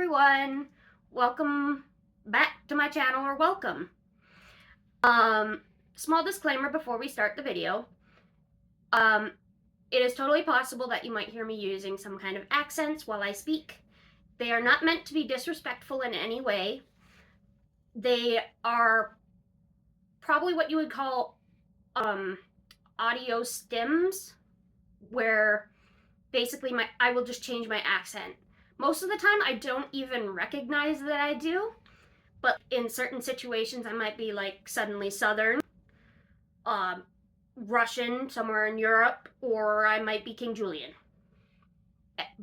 everyone. Welcome back to my channel, or welcome. Small disclaimer before we start the video. It is totally possible that you might hear me using some kind of accents while I speak. They are not meant to be disrespectful in any way. They are probably what you would call audio stims, where basically I will just change my accent. Most of the time, I don't even recognize that I do, but in certain situations, I might be like suddenly Southern, Russian, somewhere in Europe, or I might be King Julian.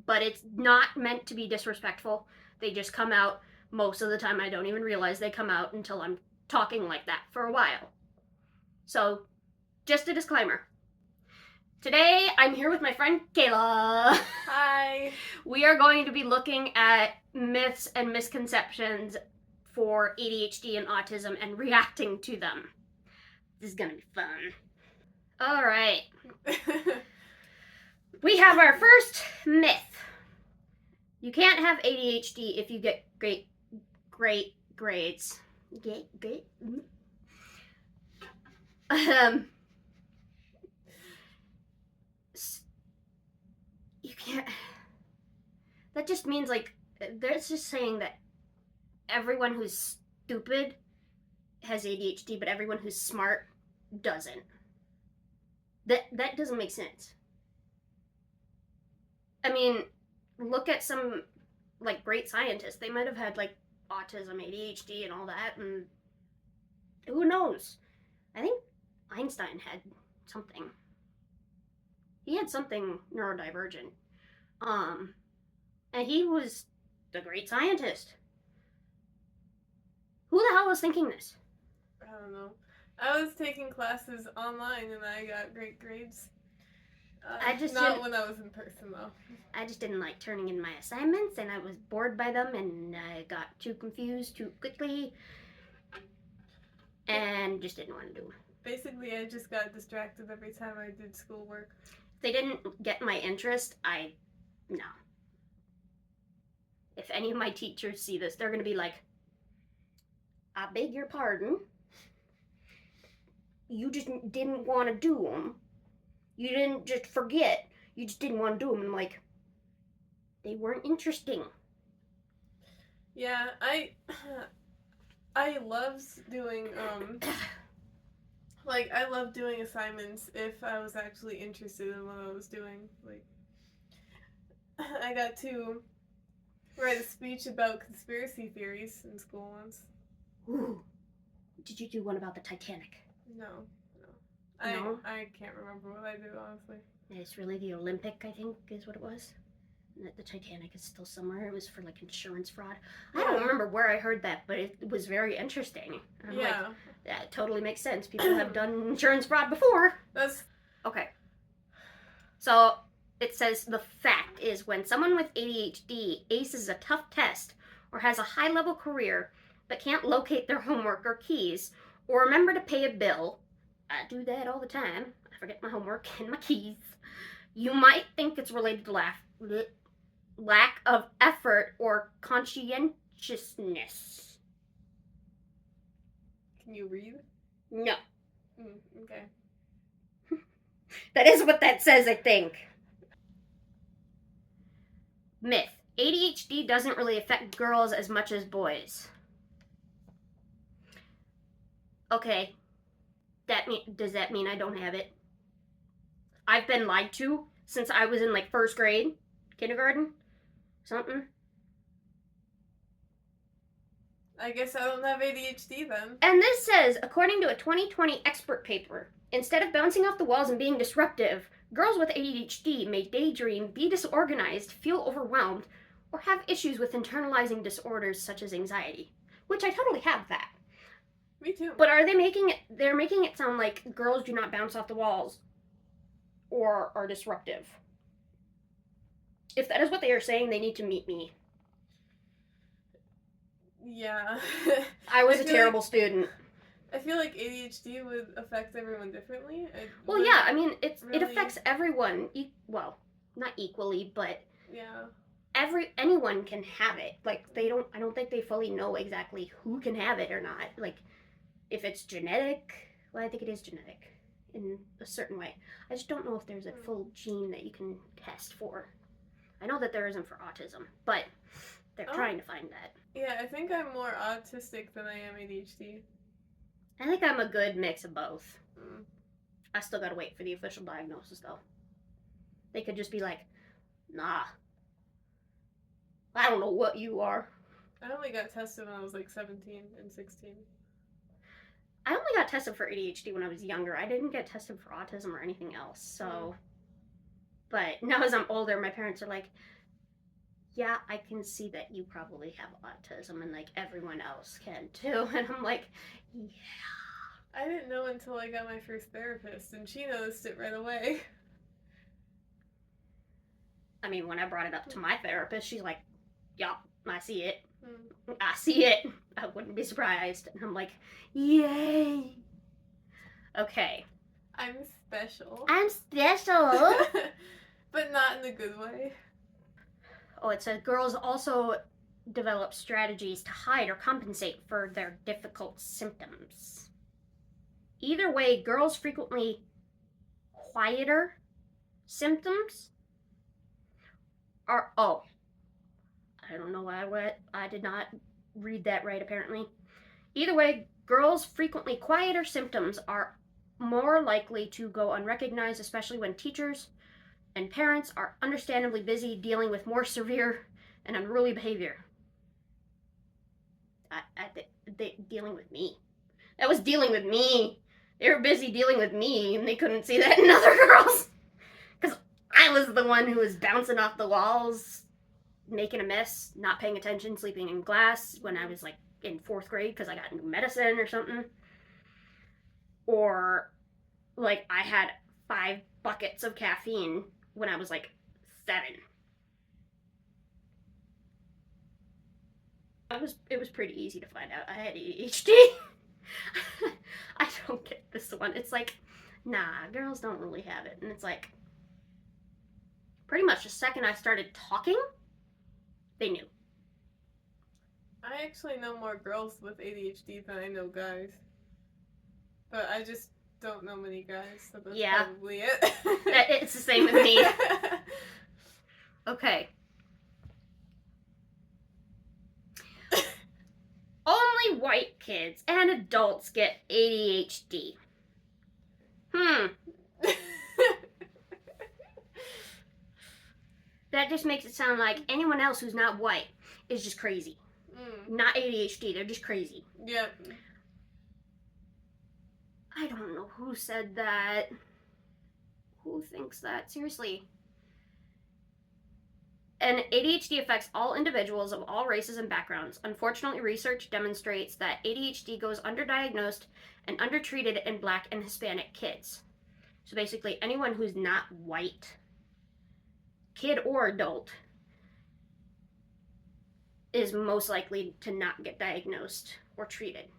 But it's not meant to be disrespectful. They just come out. Most of the time, I don't even realize they come out until I'm talking like that for a while. So, just a disclaimer. Today, I'm here with my friend Kayla. Hi. We are going to be looking at myths and misconceptions for ADHD and autism and reacting to them. This is gonna be fun. All right. We have our first myth. You can't have ADHD if you get great grades. Great. You can't. That just means like there's just saying that everyone who's stupid has ADHD, but everyone who's smart doesn't. That doesn't make sense. I mean, look at some like great scientists. They might have had like autism, ADHD, and all that, and who knows? I think Einstein had something. He had something neurodivergent. And he was the great scientist. Who the hell was thinking this? I don't know. I was taking classes online and I got great grades. Not when I was in person though. I just didn't like turning in my assignments, and I was bored by them, and I got too confused too quickly, and just didn't want to do it. Basically, I just got distracted every time I did schoolwork. If they didn't get my interest, no. If any of my teachers see this, they're going to be like, I beg your pardon. You just didn't want to do them. You didn't just forget. You just didn't want to do them. And I'm like, they weren't interesting. Yeah, I loved doing, I loved doing assignments if I was actually interested in what I was doing. Like, I got to write a speech about conspiracy theories in school once. Ooh. Did you do one about the Titanic? No. No? I can't remember what I did, honestly. It's really the Olympic, I think, is what it was. The Titanic is still somewhere. It was for like insurance fraud. I don't remember where I heard that, but it was very interesting. I'm like, that totally makes sense. People have done insurance fraud before. Okay. So it says the fact is when someone with ADHD aces a tough test or has a high-level career but can't locate their homework or keys or remember to pay a bill, I do that all the time. I forget my homework and my keys. You might think it's related to lack of effort or conscientiousness. Can you read? No. Okay. That is what that says, I think. Myth. ADHD doesn't really affect girls as much as boys. Okay. Does that mean I don't have it? I've been lied to since I was in like first grade, kindergarten, something. I guess I don't have ADHD then. And this says, according to a 2020 expert paper, instead of bouncing off the walls and being disruptive, girls with ADHD may daydream, be disorganized, feel overwhelmed, or have issues with internalizing disorders such as anxiety. Which I totally have that. Me too. But they're making it sound like girls do not bounce off the walls or are disruptive. If that is what they are saying, they need to meet me. Yeah. I was a terrible student. I feel like ADHD would affect everyone differently. Well, yeah, I mean, it affects everyone, well, not equally, but... Yeah. anyone can have it. Like I don't think they fully know exactly who can have it or not. Like if it's genetic, well, I think it is genetic in a certain way. I just don't know if there's a full gene that you can test for. I know that there isn't for autism, but they're trying to find that. Yeah, I think I'm more autistic than I am ADHD. I think I'm a good mix of both. I still gotta wait for the official diagnosis, though. They could just be like, nah, I don't know what you are. I only got tested when I was like 17 and 16. I only got tested for ADHD when I was younger. I didn't get tested for autism or anything else, so... But now as I'm older, my parents are like, yeah, I can see that you probably have autism and like everyone else can too. And I'm like, yeah. I didn't know until I got my first therapist and she noticed it right away. I mean, when I brought it up to my therapist, she's like, yup, I see it. I see it. I wouldn't be surprised. And I'm like, yay. Okay. I'm special. I'm special. But not in a good way. Oh, it says girls also develop strategies to hide or compensate for their difficult symptoms. Either way, girls frequently quieter symptoms are... Oh. I don't know why I did not read that right, apparently. Either way, girls' frequently quieter symptoms are more likely to go unrecognized, especially when teachers and parents are understandably busy dealing with more severe and unruly behavior. Dealing with me. That was dealing with me. They were busy dealing with me, and they couldn't see that in other girls. Because I was the one who was bouncing off the walls, making a mess, not paying attention, sleeping in class when I was like in 4th grade because I got new medicine or something. Or like I had 5 buckets of caffeine when I was like 7. It was pretty easy to find out I had ADHD. I don't get this one. It's like, nah, girls don't really have it. And it's like, pretty much the second I started talking, they knew. I actually know more girls with ADHD than I know guys. But I just don't know many guys, so that's probably it. It's the same with me. Okay. Only white kids and adults get ADHD. That just makes it sound like anyone else who's not white is just crazy. Not ADHD, they're just crazy. Yep. I don't know who said that. Who thinks that? Seriously. And ADHD affects all individuals of all races and backgrounds. Unfortunately, research demonstrates that ADHD goes underdiagnosed and undertreated in Black and Hispanic kids. So basically, anyone who's not white, kid or adult, is most likely to not get diagnosed or treated.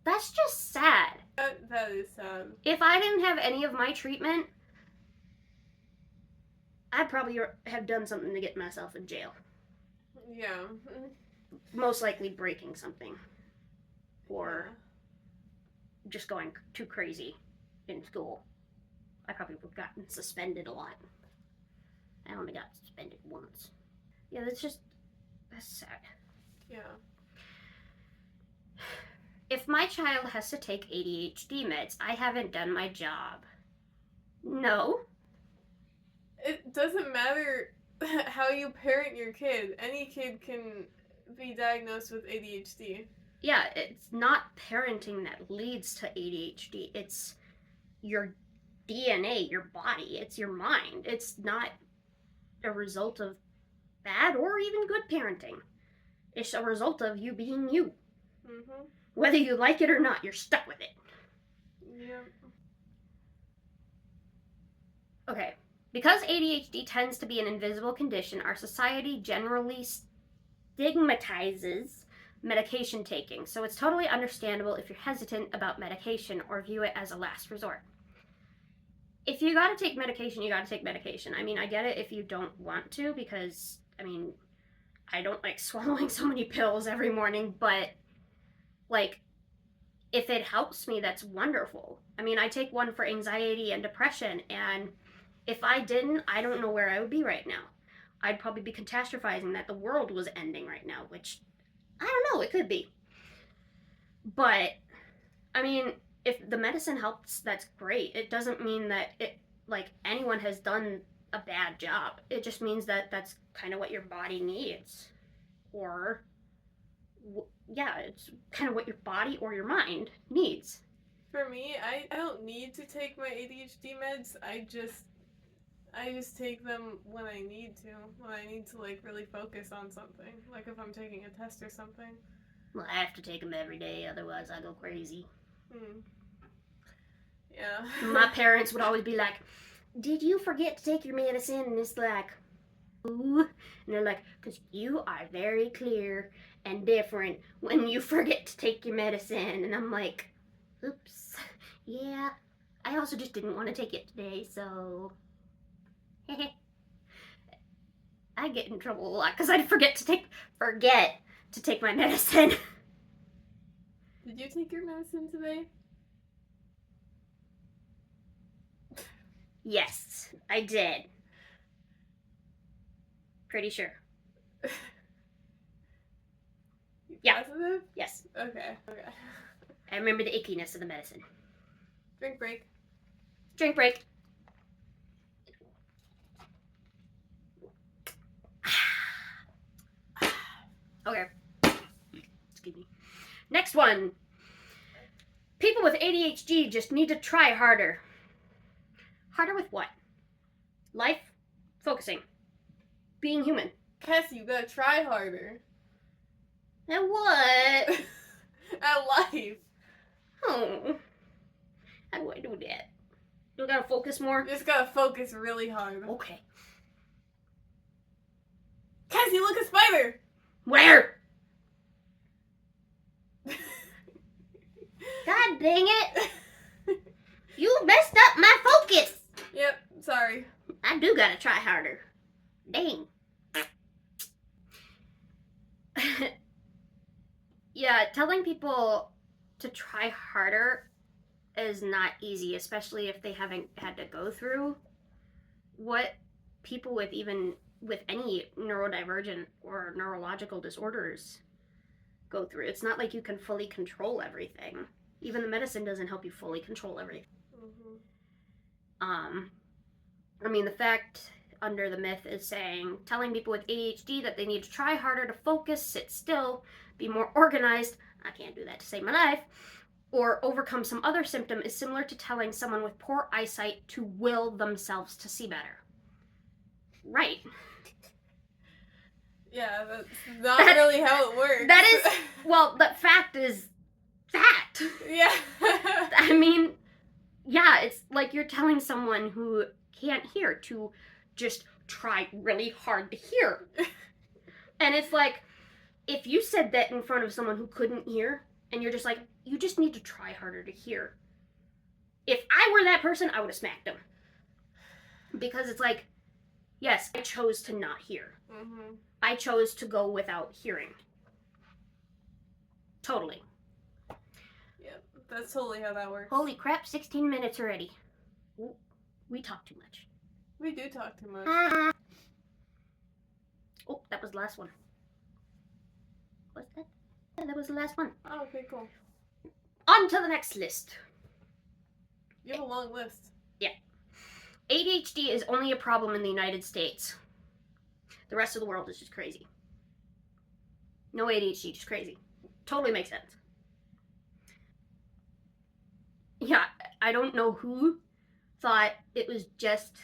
That's just sad. That is sad. If I didn't have any of my treatment, I'd probably have done something to get myself in jail. Yeah. Most likely breaking something. Or just going too crazy in school. I probably would have gotten suspended a lot. I only got suspended once. Yeah, that's sad. Yeah. If my child has to take ADHD meds, I haven't done my job. No. It doesn't matter how you parent your kid. Any kid can be diagnosed with ADHD. Yeah, it's not parenting that leads to ADHD. It's your DNA, your body, it's your mind. It's not a result of bad or even good parenting. It's a result of you being you. Mm-hmm. Whether you like it or not, you're stuck with it. Yep. Okay. Because ADHD tends to be an invisible condition, our society generally stigmatizes medication taking. So it's totally understandable if you're hesitant about medication or view it as a last resort. If you gotta take medication, you gotta take medication. I mean, I get it if you don't want to, because I mean, I don't like swallowing so many pills every morning, but like, if it helps me, that's wonderful. I mean, I take one for anxiety and depression, and if I didn't, I don't know where I would be right now. I'd probably be catastrophizing that the world was ending right now, which I don't know, it could be. But I mean, if the medicine helps, that's great. It doesn't mean that it like anyone has done a bad job. It just means that that's kind of what your body needs, or yeah, it's kind of what your body or your mind needs. For me, I don't need to take my ADHD meds. I just take them when I need to like really focus on something, like if I'm taking a test or something. Well, I have to take them every day, otherwise I go crazy. Yeah. My parents would always be like, "Did you forget to take your medicine?" And it's like, "Ooh," and they're like, "Because you are very clear and different when you forget to take your medicine." And I'm like, "Oops, yeah. I also just didn't want to take it today, so." I get in trouble a lot because I forget to take my medicine. Did you take your medicine today? Yes, I did. Pretty sure. Yeah. Positive? Yes. Okay. I remember the ickiness of the medicine. Drink break. Drink break. Okay. Excuse me. Next one. People with ADHD just need to try harder. Harder with what? Life? Focusing. Being human. Cassie, you gotta try harder. At what? At life. Oh. How do I do that? Do I gotta focus more? You just gotta focus really hard. Okay. Cassie, look, a spider! Where? God dang it! You messed up my focus! Yep, sorry. I do gotta try harder. Dang. Yeah, telling people to try harder is not easy, especially if they haven't had to go through what people with any neurodivergent or neurological disorders go through. It's not like you can fully control everything. Even the medicine doesn't help you fully control everything. I mean, the fact under the myth is saying, telling people with ADHD that they need to try harder to focus, sit still, be more organized, I can't do that to save my life, or overcome some other symptom is similar to telling someone with poor eyesight to will themselves to see better. Right. Yeah, that's not really how it works. That is, well, the fact is that. Yeah. I mean, yeah, it's like you're telling someone who can't hear to just try really hard to hear. And it's like, if you said that in front of someone who couldn't hear, and you're just like, you just need to try harder to hear. If I were that person, I would have smacked them. Because it's like, yes, I chose to not hear. Mm-hmm. I chose to go without hearing. Totally. Yep, that's totally how that works. Holy crap, 16 minutes already. We talk too much. We do talk too much. Oh, that was the last one. What's that? Yeah, that was the last one. Oh, okay, cool. On to the next list. You have a long list. Yeah. ADHD is only a problem in the United States. The rest of the world is just crazy. No ADHD, just crazy. Totally makes sense. Yeah, I don't know who thought it was just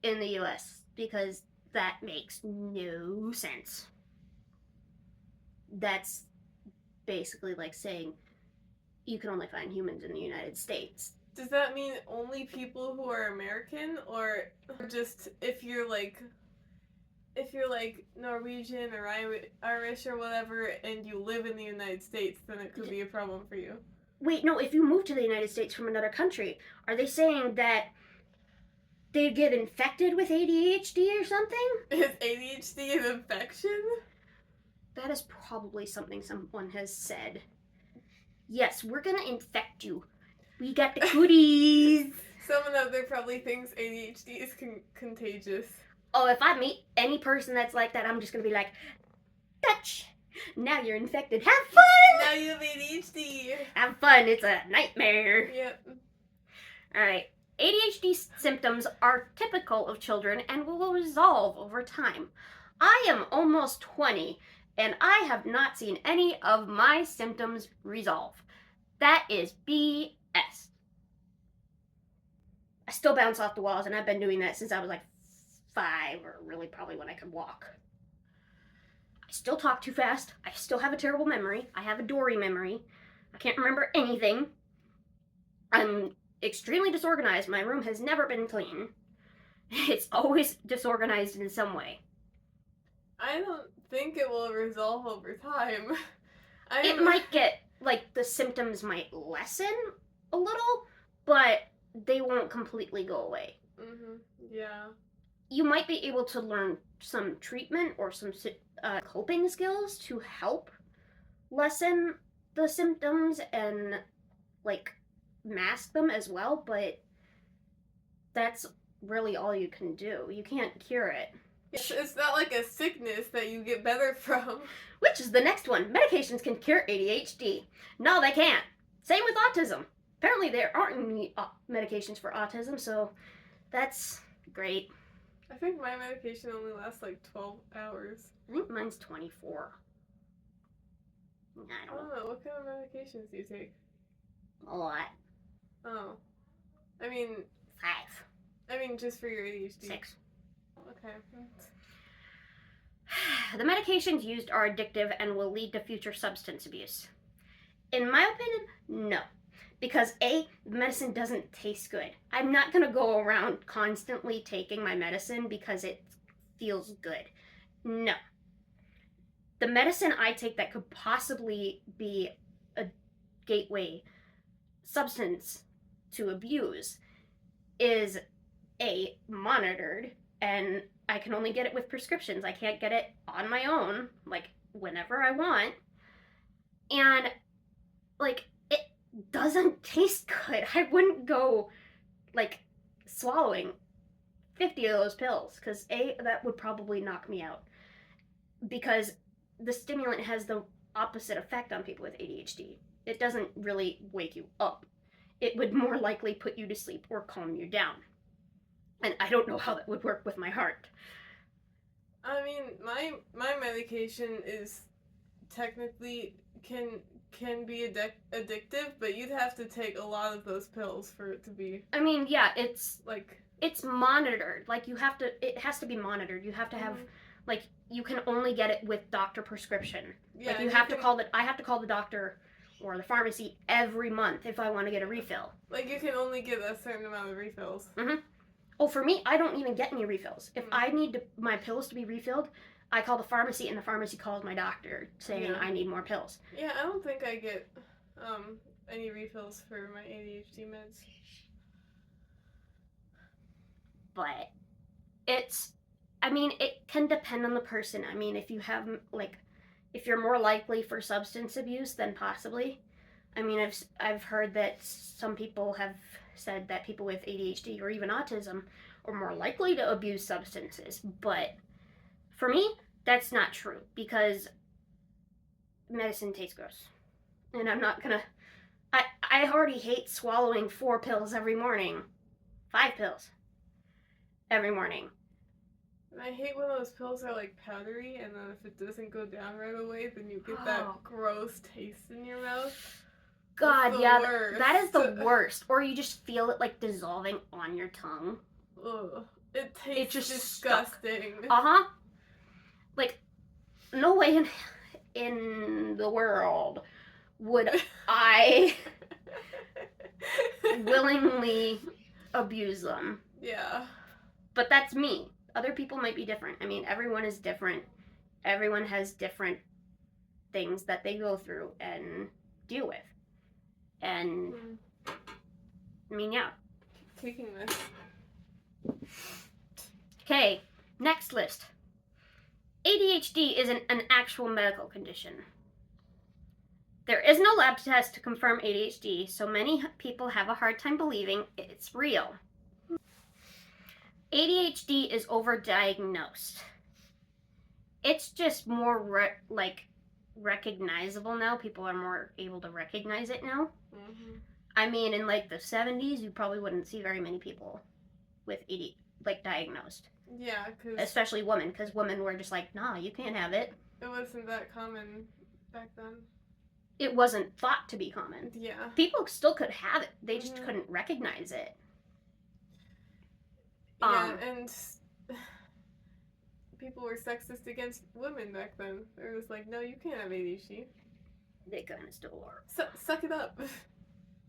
in the US, because that makes no sense. That's basically like saying you can only find humans in the United States. Does that mean only people who are American, or just if you're like Norwegian or Irish or whatever, and you live in the United States, then it could be a problem for you? Wait, no, if you move to the United States from another country, are they saying that they get infected with ADHD or something. Is ADHD an infection? That is probably something someone has said. Yes, we're gonna infect you. We got the cooties. Someone out there probably thinks ADHD is contagious. Oh, if I meet any person that's like that, I'm just gonna be like, touch. Now you're infected. Have fun. Now you have ADHD. Have fun. It's a nightmare. Yep. All right. ADHD symptoms are typical of children and will resolve over time. I am almost 20 and I have not seen any of my symptoms resolve. That is BS. I still bounce off the walls, and I've been doing that since I was like 5, or really probably when I could walk. I still talk too fast. I still have a terrible memory. I have a Dory memory. I can't remember anything. I'm extremely disorganized. My room has never been clean. It's always disorganized in some way. I don't think it will resolve over time. It might get, like, the symptoms might lessen a little, but they won't completely go away. Mm-hmm. Yeah. You might be able to learn some treatment or some coping skills to help lessen the symptoms and, like, mask them as well, but that's really all you can do. You can't cure it. It's not like a sickness that you get better from. Which is the next one. Medications can cure ADHD. No, they can't. Same with autism. Apparently there aren't any medications for autism, so that's great. I think my medication only lasts like 12 hours. I think mine's 24. I don't know. What kind of medications do you take? A lot. Oh. I mean... 5. I mean, just for your ADHD. 6. Okay. The medications used are addictive and will lead to future substance abuse. In my opinion, no. Because A, medicine doesn't taste good. I'm not going to go around constantly taking my medicine because it feels good. No. The medicine I take that could possibly be a gateway substance to abuse is A, monitored, and I can only get it with prescriptions. I can't get it on my own, like, whenever I want. And, like, it doesn't taste good. I wouldn't go, like, swallowing 50 of those pills, because A, that would probably knock me out. Because the stimulant has the opposite effect on people with ADHD. It doesn't really wake you up. It would more likely put you to sleep or calm you down. And I don't know how that would work with my heart. I mean, my medication is technically can be addictive, but you'd have to take a lot of those pills for it to be. I mean, yeah, it's like it's monitored. Like it has to be monitored. You have to have like you can only get it with doctor prescription. Yeah, like I have to call the doctor or the pharmacy every month if I want to get a refill. Like you can only get a certain amount of refills. Mhm. Oh, for me, I don't even get any refills. If I need my pills to be refilled, I call the pharmacy, and the pharmacy calls my doctor saying I need more pills. Yeah, I don't think I get any refills for my ADHD meds. But it can depend on the person. I mean, if you have, like, if you're more likely for substance abuse, then possibly. I mean, I've heard that some people have said that people with ADHD or even autism are more likely to abuse substances, but for me, that's not true, because medicine tastes gross, and I'm not gonna, I already hate swallowing 4 pills every morning, 5 pills every morning. And I hate when those pills are like powdery, and then if it doesn't go down right away, then you get that gross taste in your mouth. God, yeah, that is the worst. Or you just feel it, like, dissolving on your tongue. Ugh. It tastes disgusting. Uh-huh. Like, no way in the world would I willingly abuse them. Yeah. But that's me. Other people might be different. I mean, everyone is different. Everyone has different things that they go through and deal with. And, I mean, yeah. Taking this. Okay, next list. ADHD isn't an actual medical condition. There is no lab test to confirm ADHD, so many people have a hard time believing it's real. ADHD is overdiagnosed. It's just more recognizable now. People are more able to recognize it now. Mm-hmm. I mean, in like the 70s, you probably wouldn't see very many people with ADHD diagnosed. Yeah, especially women, because women were just like, nah, you can't have it. It wasn't that common back then. It wasn't thought to be common. Yeah. People still could have it. They just couldn't recognize it. Yeah, and people were sexist against women back then. It was like, no, you can't have ADHD. They kind of still are. Suck it up.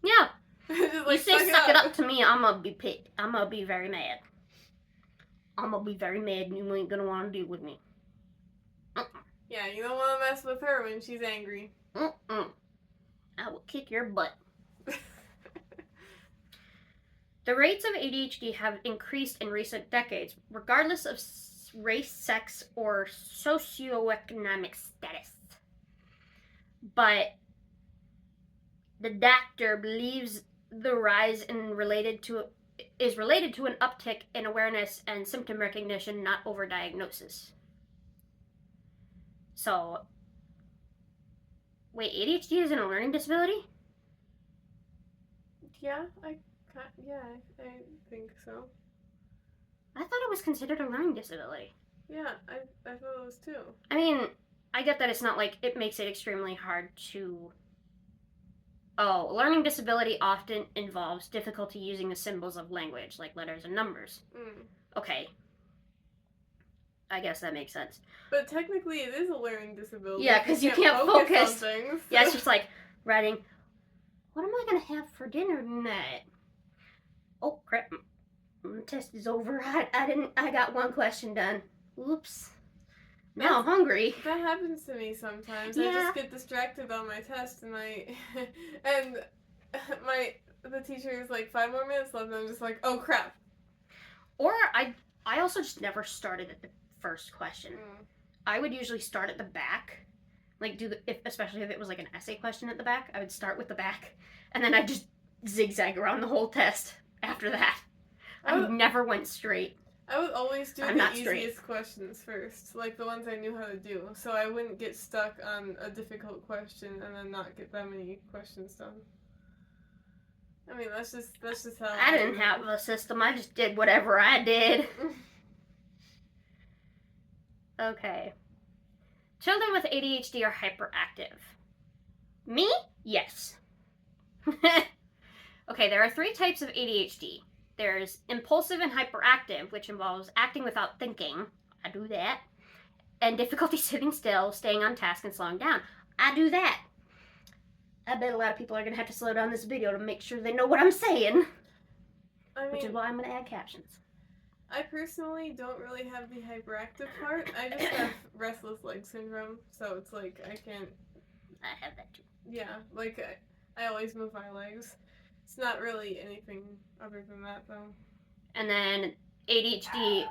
Yeah. Just you say suck it up to me, I'm gonna be pissed. I'm gonna be very mad. I'm gonna be very mad and you ain't gonna want to deal with me. Yeah, you don't want to mess with her when she's angry. I will kick your butt. The rates of ADHD have increased in recent decades, regardless of race, sex, or socioeconomic status. But the doctor believes the rise is related to an uptick in awareness and symptom recognition, not overdiagnosis. So, wait, ADHD isn't a learning disability? Yeah, I think so. I thought it was considered a learning disability. Yeah, I thought it was too. I mean, I get that it's not like it makes it extremely hard to... Oh, learning disability often involves difficulty using the symbols of language, like letters and numbers. Okay. I guess that makes sense. But technically it is a learning disability. Yeah, because you can't focus on things. Yeah, it's just like writing, what am I going to have for dinner tonight? Oh, crap. The test is over. I got one question done. Oops. Now I'm hungry. That happens to me sometimes. Yeah. I just get distracted on my test and the teacher is like 5 more minutes left and I'm just like, oh crap. Or I also just never started at the first question. I would usually start at the back. Like especially if it was like an essay question at the back, I would start with the back and then I'd just zigzag around the whole test after that. I never went straight. I would always do the easiest questions first, like the ones I knew how to do, so I wouldn't get stuck on a difficult question and then not get that many questions done. I mean, that's just how I didn't have a system. I just did whatever I did. Okay. Children with ADHD are hyperactive. Me? Yes. Okay, there are 3 types of ADHD. There's impulsive and hyperactive, which involves acting without thinking. I do that. And difficulty sitting still, staying on task, and slowing down. I do that. I bet a lot of people are going to have to slow down this video to make sure they know what I'm saying. Which is why I'm going to add captions. I personally don't really have the hyperactive part. I just have restless leg syndrome, so it's like I can't... I have that too. Yeah, like I always move my legs. It's not really anything other than that, though. And then ADHD,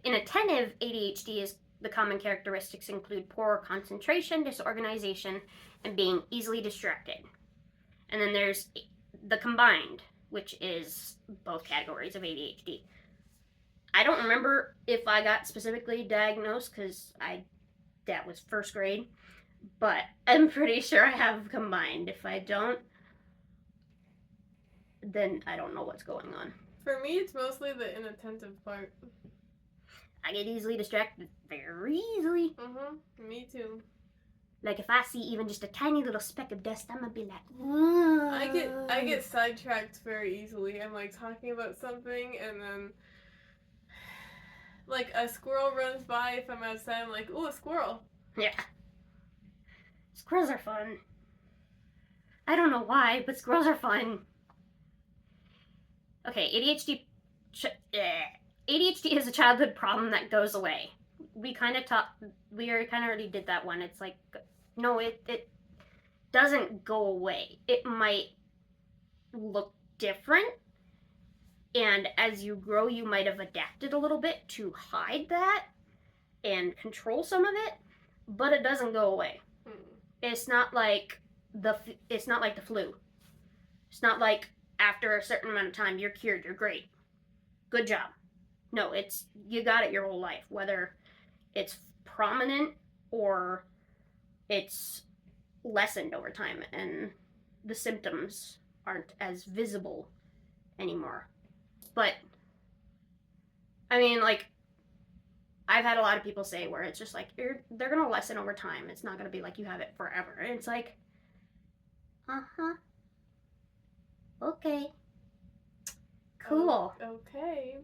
inattentive ADHD, is the common characteristics include poor concentration, disorganization, and being easily distracted. And then there's the combined, which is both categories of ADHD. I don't remember if I got specifically diagnosed because that was first grade, but I'm pretty sure I have combined. If I don't, then I don't know what's going on. For me, it's mostly the inattentive part. I get easily distracted very easily. Me too. Like if I see even just a tiny little speck of dust, I'm gonna be like, whoa. I get sidetracked very easily. I'm like talking about something and then like a squirrel runs by if I'm outside. I'm like, ooh, a squirrel. Yeah. Squirrels are fun. I don't know why, but squirrels are fun. Okay, ADHD is a childhood problem that goes away. We already did that one. It's like, no, it doesn't go away. It might look different, And as you grow, you might have adapted a little bit to hide that and control some of it, but it doesn't go away. It's not like the flu. It's not like after a certain amount of time you're cured, you're great. Good job. No, it's you got it your whole life, whether it's prominent or it's lessened over time and the symptoms aren't as visible anymore. But I mean, like, I've had a lot of people say where it's just like they're gonna lessen over time. It's not gonna be like you have it forever. And it's like, okay, cool, okay.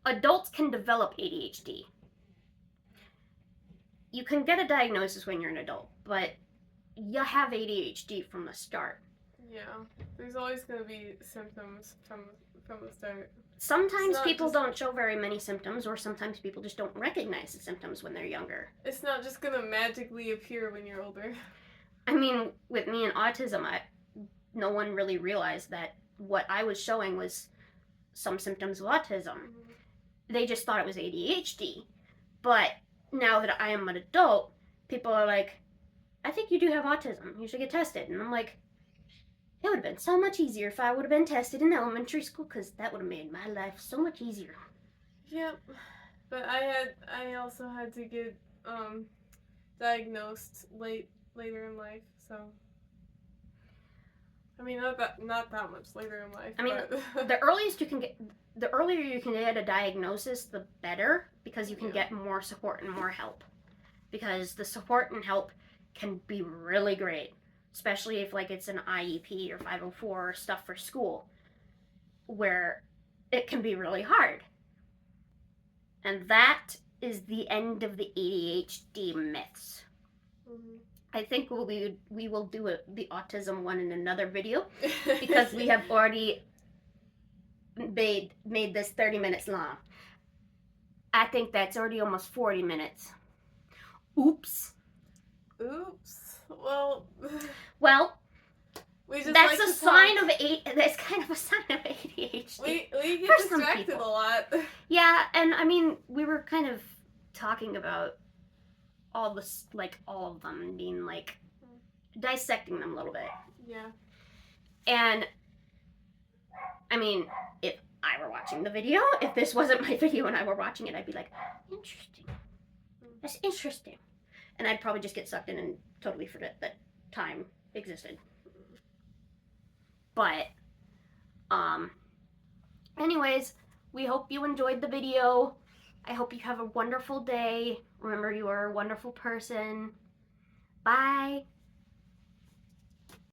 Adults can develop ADHD. You can get a diagnosis when you're an adult, but you have ADHD from the start. Yeah, there's always going to be symptoms from the start. Sometimes people don't show very many symptoms, or sometimes people just don't recognize the symptoms when they're younger. It's not just going to magically appear when you're older. I mean, with me and autism, no one really realized that what I was showing was some symptoms of autism. Mm-hmm. They just thought it was ADHD. But now that I am an adult, people are like, I think you do have autism. You should get tested. And I'm like, it would have been so much easier if I would have been tested in elementary school, because that would have made my life so much easier. Yep. But I also had to get diagnosed later in life, so I mean not that much later in life. I mean, the earlier you can get a diagnosis, the better, because you can get more support and more help. Because the support and help can be really great, especially if like it's an IEP or 504 or stuff for school, where it can be really hard. And that is the end of the ADHD myths. Mm-hmm. I think we will do the autism one in another video, because we have already made this 30 minutes long. I think that's already almost 40 minutes. Oops. Well, that's like a sign of that's kind of a sign of ADHD. We get distracted a lot. Yeah, and I mean, we were kind of talking about all of them, and being like dissecting them a little bit. Yeah. And I mean, if I were watching the video, if this wasn't my video and I were watching it, I'd be like, interesting. That's interesting. And I'd probably just get sucked in and totally forget that time existed. But, anyways, we hope you enjoyed the video. I hope you have a wonderful day. Remember, you are a wonderful person. Bye.